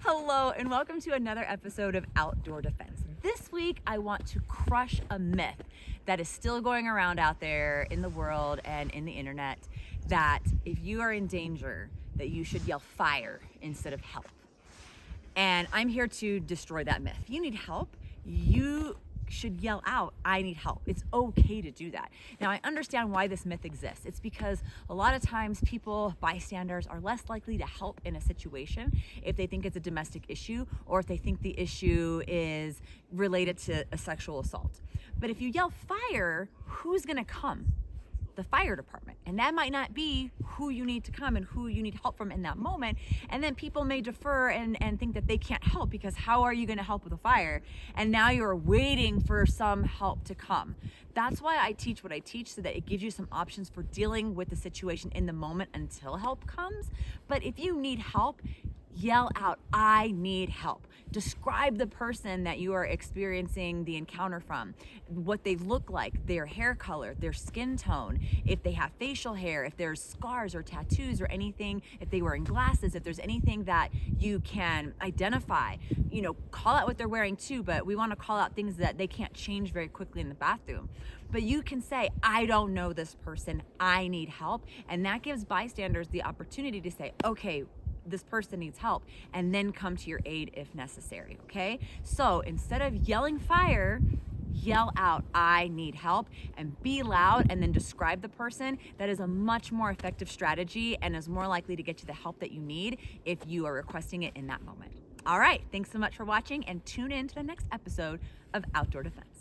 Hello and welcome to another episode of Outdoor Defense. This week I want to crush a myth that is still going around out there in the world and in the internet, that if you are in danger that you should yell fire instead of help. And I'm here to destroy that myth. If you need help, you should yell out, I need help. It's okay to do that. Now, I understand why this myth exists. It's because a lot of times people, bystanders, are less likely to help in a situation if they think it's a domestic issue or if they think the issue is related to a sexual assault. But if you yell fire, who's gonna come? The fire department. And that might not be who you need to come and who you need help from in that moment. And then people may defer and think that they can't help, because how are you going to help with a fire? And now you're waiting for some help to come. That's why I teach what I teach, so that it gives you some options for dealing with the situation in the moment until help comes. But if you need help, yell out, I need help. Describe the person that you are experiencing the encounter from, what they look like, their hair color, their skin tone, if they have facial hair, if there's scars or tattoos or anything, if they're wearing glasses, if there's anything that you can identify. Call out what they're wearing too, but we want to call out things that they can't change very quickly in the bathroom. But you can say, I don't know this person, I need help. And that gives bystanders the opportunity to say, okay, this person needs help, and then come to your aid if necessary, okay? So instead of yelling fire, yell out, I need help, and be loud, and then describe the person. That is a much more effective strategy and is more likely to get you the help that you need if you are requesting it in that moment. All right, thanks so much for watching, and tune in to the next episode of Outdoor Defense.